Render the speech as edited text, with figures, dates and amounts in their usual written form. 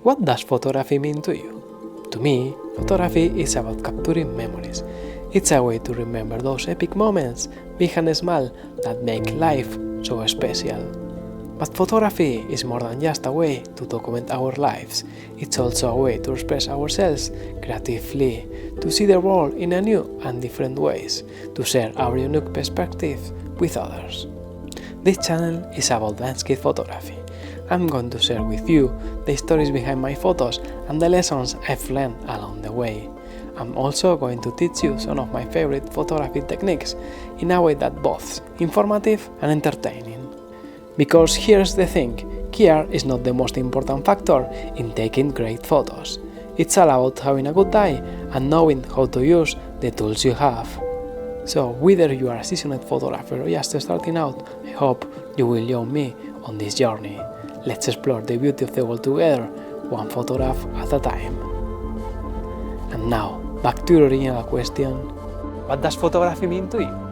What does photography mean to you? To me, photography is about capturing memories. It's a way to remember those epic moments, big and small, that make life so special. But photography is more than just a way to document our lives. It's also a way to express ourselves creatively, to see the world in a new and different ways, to share our unique perspective with others. This channel is about landscape photography. I'm going to share with you the stories behind my photos and the lessons I've learned along the way. I'm also going to teach you some of my favorite photography techniques in a way that both informative and entertaining. Because here's the thing, gear is not the most important factor in taking great photos. It's all about having a good eye and knowing how to use the tools you have. So whether you are a seasoned photographer or just starting out, I hope you will join me on this journey. Let's explore the beauty of the world together, one photograph at a time. And now, back to the original question. What does photography mean to you?